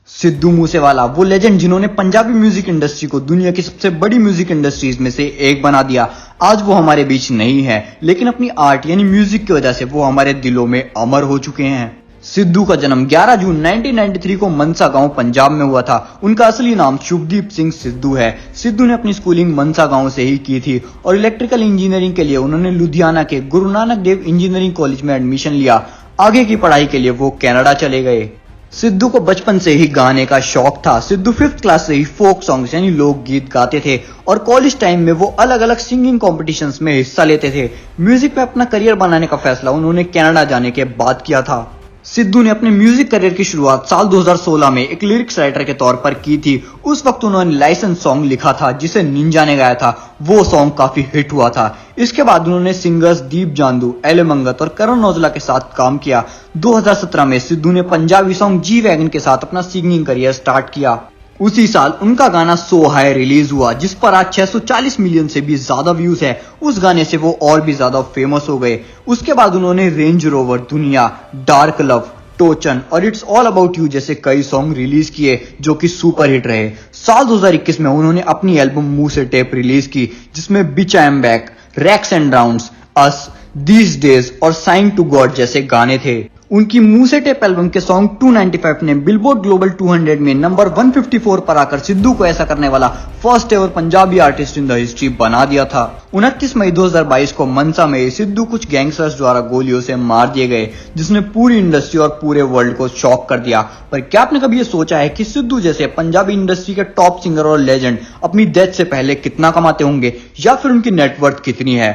सिद्धू मूसेवाला वो लेजेंड जिन्होंने Punjabi music industry को दुनिया की सबसे बड़ी म्यूजिक इंडस्ट्रीज में से एक बना दिया। आज वो हमारे बीच नहीं है, लेकिन अपनी आर्ट यानी म्यूजिक की वजह से वो हमारे दिलों में अमर हो चुके हैं। सिद्धू का जन्म 11 जून 1993 को मनसा गांव पंजाब में हुआ था। उनका असली नाम शुभदीप सिंह सिद्धू है। सिद्धू ने अपनी स्कूलिंग मनसा गांव से ही की थी और इलेक्ट्रिकल इंजीनियरिंग के लिए उन्होंने लुधियाना के गुरु नानक देव इंजीनियरिंग कॉलेज में एडमिशन लिया। आगे की पढ़ाई के लिए वो कनाडा चले गए। सिद्धू को बचपन से ही गाने का शौक था। सिद्धू 5th क्लास से ही फोक सॉन्ग्स यानी लोकगीत गाते थे और कॉलेज टाइम में वो अलग अलग सिंगिंग कॉम्पिटिशन्स में हिस्सा लेते थे। म्यूजिक पे अपना करियर बनाने का फैसला उन्होंने कनाडा जाने के बाद किया था। सिद्धू ने अपने म्यूजिक करियर की शुरुआत साल 2016 में एक लिरिक्स राइटर के तौर पर की थी। उस वक्त उन्होंने लाइसेंस सॉन्ग लिखा था जिसे निंजा ने गाया था। वो सॉन्ग काफी हिट हुआ था। इसके बाद उन्होंने सिंगर्स दीप जांदू, एले मंगत और करण औजला के साथ काम किया। 2017 में सिद्धू ने पंजाबी सॉन्ग जी वैगन के साथ अपना सिंगिंग करियर स्टार्ट किया। उसी साल उनका गाना सो हाई रिलीज हुआ जिस पर आज 640 मिलियन से भी ज्यादा व्यूज है। उस गाने से वो और भी ज्यादा फेमस हो गए। उसके बाद उन्होंने रेंज रोवर, दुनिया, डार्क लव, टोचन और इट्स ऑल अबाउट यू जैसे कई सॉन्ग रिलीज किए जो कि सुपर हिट रहे। साल 2021 में उन्होंने अपनी एल्बम मुंह से टेप रिलीज की जिसमें bitch I am back, racks and rounds, us, these days और साइन टू गॉड जैसे गाने थे। उनकी मुंह से टेप एल्बम के सॉन्ग 295 ने बिलबोर्ड ग्लोबल 200 में नंबर 154 पर आकर सिद्धू को ऐसा करने वाला first ever Punjabi artist in the history बना दिया था। 29 मई 2022 को मनसा में सिद्धू कुछ गैंगस्टर्स द्वारा गोलियों से मार दिए गए जिसने पूरी इंडस्ट्री और पूरे वर्ल्ड को शॉक कर दिया। पर क्या आपने कभी ये सोचा है कि सिद्धू जैसे पंजाबी इंडस्ट्री के टॉप सिंगर और लेजेंड अपनी डेथ से पहले कितना कमाते होंगे या फिर उनकी नेटवर्थ कितनी है?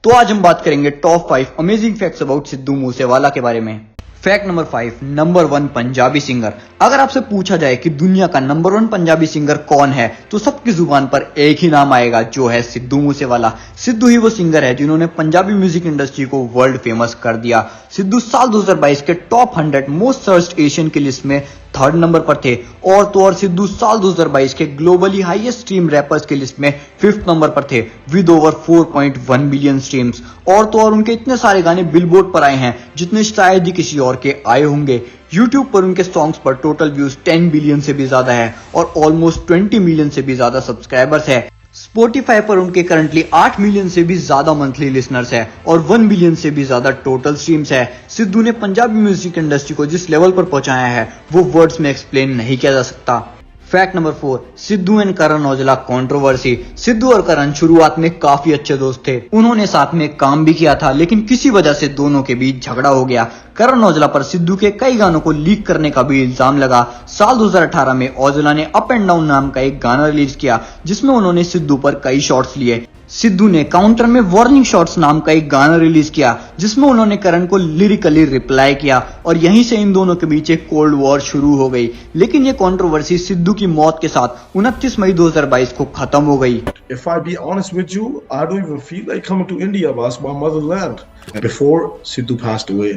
तो आज हम बात करेंगे top 5 amazing facts about Sidhu Moosewala के बारे में। Fact number 5, number 1 Punjabi singer. अगर आपसे पूछा जाए कि दुनिया का नंबर 1 पंजाबी सिंगर कौन है तो सबकी जुबान पर एक ही नाम आएगा जो है सिद्धू मूसेवाला। सिद्धू ही वो सिंगर है जिन्होंने पंजाबी म्यूजिक इंडस्ट्री को वर्ल्ड फेमस कर दिया। सिद्धू साल 2022 के टॉप 100 मोस्ट सर्च्ड एशियन की लिस्ट में 3rd नंबर पर थे और तो और सिद्धू साल 2022 के ग्लोबली हाईएस्ट स्ट्रीम रैपर्स की लिस्ट में 5th नंबर पर थे विद ओवर 4.1 बिलियन स्ट्रीम्स। और तो और उनके इतने सारे गाने बिलबोर्ड पर आए हैं जितने शायद ही किसी और के आए होंगे। YouTube पर उनके सॉन्ग्स पर टोटल व्यूज 10 बिलियन से भी ज्यादा है और ऑलमोस्ट 20 मिलियन से भी ज्यादा सब्सक्राइबर्स है। Spotify पर उनके करंटली 8 मिलियन से भी ज्यादा मंथली लिसनर्स है और 1 बिलियन से भी ज्यादा टोटल स्ट्रीम्स है। सिद्धू ने पंजाबी म्यूजिक इंडस्ट्री को जिस लेवल पर पहुंचाया है वो वर्ड्स में एक्सप्लेन नहीं किया जा सकता। Fact number 4, Sidhu and Karan Aujla controversy. Sidhu और करण शुरुआत में काफी अच्छे दोस्त थे। उन्होंने साथ में काम भी किया था लेकिन किसी वजह से दोनों के बीच झगड़ा हो गया। करण औजला पर सिद्धू के कई गानों को लीक करने का भी इल्जाम लगा। साल 2018 में औजला ने अप एंड डाउन नाम का एक गाना रिलीज किया जिसमें उन्होंने सिद्धू पर कई शॉट्स लिए। सिद्धू ने काउंटर में वार्निंग शॉट्स नाम का एक गाना रिलीज किया जिसमें उन्होंने करण को लिरिकली रिप्लाई किया और यहीं से इन दोनों के बीच एक कोल्ड वॉर शुरू हो गई। लेकिन ये कंट्रोवर्सी सिद्धू की मौत के साथ 29 मई 2022 को खत्म हो गई। If I be honest with you, I don't even feel like coming to India, boss, my motherland. Before Sidhu passed away,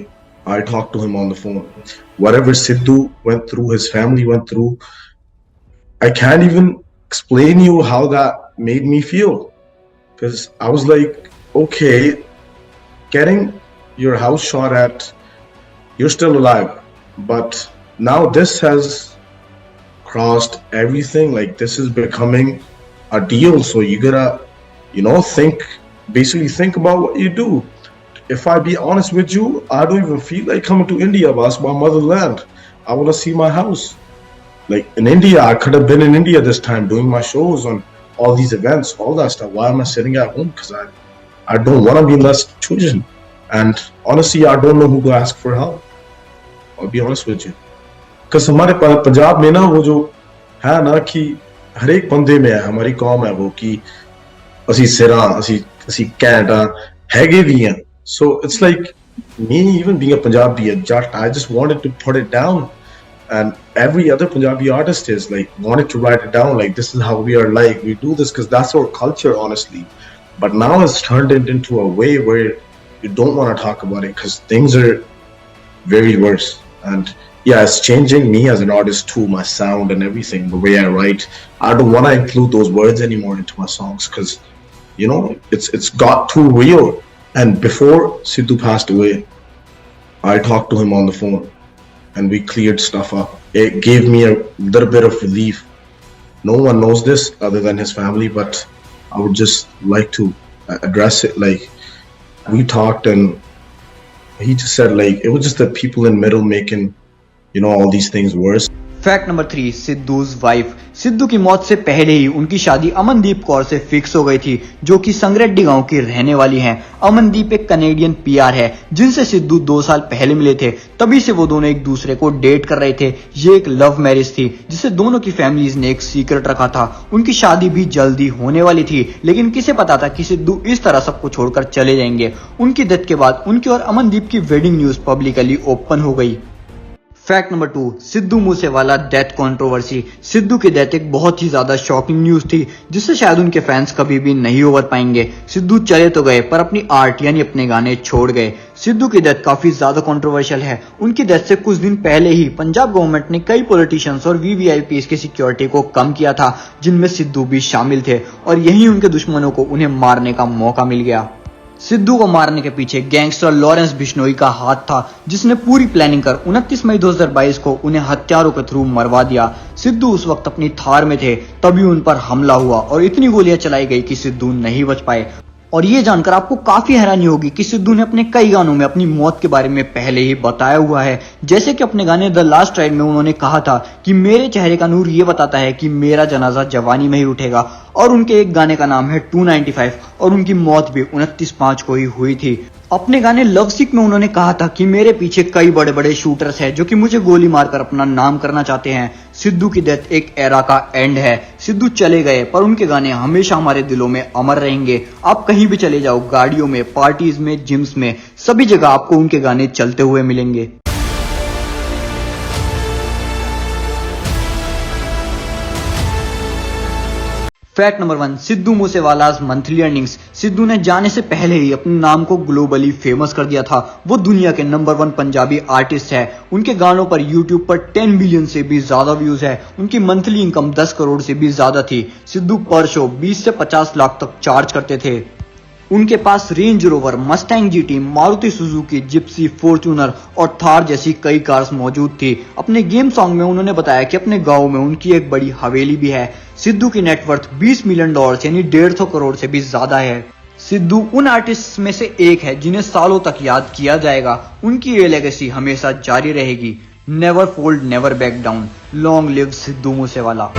I talked to him on the phone. Whatever Sidhu went through, his family went through, I can't even explain you how that made me feel. Because I was like, okay, getting your house shot at, you're still alive. But now this has crossed everything. Like, this is becoming a deal. So you gotta, basically think about what you do. If I be honest with you, I don't even feel like coming to India, boss, my motherland. I want to see my house. Like, in India, I could have been in India this time doing my shows on all these events, all that stuff. Why am I sitting at home? Because I don't want to be in that situation. And honestly, I don't know who to ask for help. I'll be honest with you. Because हमारे पंजाब में ना वो जो है ना कि हर एक बंदे में है, हमारी कौम है वो कि ਅਸੀਂ ਸਿਰਾਂ ਅਸੀਂ ਘੈਂਟ ਹੈਗੇ ਵੀ ਆ। So it's like me even being a Punjabi, a Jat, I just wanted to put it down. And every other Punjabi artist is like wanted to write it down, like this is how we are, like we do this because that's our culture, honestly. But now it's turned it into a way where you don't want to talk about it because things are very worse. And yeah, it's changing me as an artist too, my sound and everything, the way I write. I don't want to include those words anymore into my songs because it's got too real. And before Sidhu passed away, I talked to him on the phone. and we cleared stuff up. It gave me a little bit of relief. No one knows this other than his family, but I would just like to address it. Like, we talked and he just said like it was just the people in middle making, you know, all these things worse. Fact number 3, Sidhu's wife. Sidhu की मौत से पहले ही उनकी शादी अमनदीप कौर से fix हो गई थी, जो कि संगरेड्डी गांव की रहने वाली हैं। अमनदीप एक कनेडियन पीआर है जिनसे सिद्धू 2 साल पहले मिले थे। तभी से वो दोनों एक दूसरे को डेट कर रहे थे। ये एक लव मैरिज थी जिसे दोनों की फैमिलीज ने एक सीक्रेट रखा था। उनकी शादी भी जल्दी होने वाली थी, लेकिन किसे पता था कि सिद्धू इस तरह सबको छोड़कर चले जाएंगे। उनकी डेथ के बाद उनकी और अमनदीप की वेडिंग न्यूज पब्लिकली ओपन हो गई। Fact number 2, Sidhu Moosewala death controversy. Sidhu की डेथ एक बहुत ही ज्यादा शॉकिंग न्यूज थी जिससे शायद उनके फैंस कभी भी नहीं ओवर पाएंगे। सिद्धू चले तो गए पर अपनी आर्ट यानी अपने गाने छोड़ गए। सिद्धू की डेथ काफी ज्यादा कंट्रोवर्शियल है। उनकी डेथ से कुछ दिन पहले ही पंजाब गवर्नमेंट ने कई पॉलिटिशियंस और वीवीआईपीज की सिक्योरिटी को कम किया था, जिनमें सिद्धू भी शामिल थे, और यही उनके दुश्मनों को उन्हें मारने का मौका मिल गया। सिद्धू को मारने के पीछे गैंगस्टर लॉरेंस बिश्नोई का हाथ था, जिसने पूरी प्लानिंग कर 29 मई 2022 को उन्हें हत्यारों के थ्रू मरवा दिया। सिद्धू उस वक्त अपनी थार में थे, तभी उन पर हमला हुआ और इतनी गोलियां चलाई गई कि सिद्धू नहीं बच पाए। और ये जानकर आपको काफी हैरानी होगी कि सिद्धू ने अपने कई गानों में अपनी मौत के बारे में पहले ही बताया हुआ है। जैसे कि अपने गाने द लास्ट राइड में उन्होंने कहा था कि मेरे चेहरे का नूर ये बताता है कि मेरा जनाजा जवानी में ही उठेगा। और उनके एक गाने का नाम है 295 और उनकी मौत भी 29/5 को ही हुई थी। अपने गाने लव सिक में उन्होंने कहा था कि मेरे पीछे कई बड़े बड़े शूटर्स हैं जो कि मुझे गोली मारकर अपना नाम करना चाहते हैं। सिद्धू की डेथ एक एरा का एंड है। सिद्धू चले गए पर उनके गाने हमेशा हमारे दिलों में अमर रहेंगे। आप कहीं भी चले जाओ, गाड़ियों में, पार्टीज में, जिम्स में, सभी जगह आपको उनके गाने चलते हुए मिलेंगे। Fact number 1, Sidhu Moosewala's monthly earnings. Sidhu ने जाने से पहले ही अपने नाम को ग्लोबली फेमस कर दिया था। वो दुनिया के नंबर 1 पंजाबी आर्टिस्ट है। उनके गानों पर यूट्यूब पर 10 बिलियन से भी ज्यादा व्यूज है। उनकी मंथली इनकम 10 करोड़ से भी ज्यादा थी। सिद्धू पर शो 20 से 50 लाख तक चार्ज करते थे। उनके पास Range Rover, Mustang GT, Maruti Suzuki, Gypsy, Fortuner और थार जैसी कई कार्स मौजूद थी। अपने गेम सॉन्ग में उन्होंने बताया कि अपने गांव में उनकी एक बड़ी हवेली भी है। सिद्धू की नेटवर्थ $20 मिलियन यानी 150 करोड़ से भी ज्यादा है। सिद्धू उन आर्टिस्ट में से एक है जिन्हें सालों तक याद किया जाएगा। उनकी ये लेगेसी हमेशा जारी रहेगी। Never fold, never back down. Long live Sidhu Moosewala.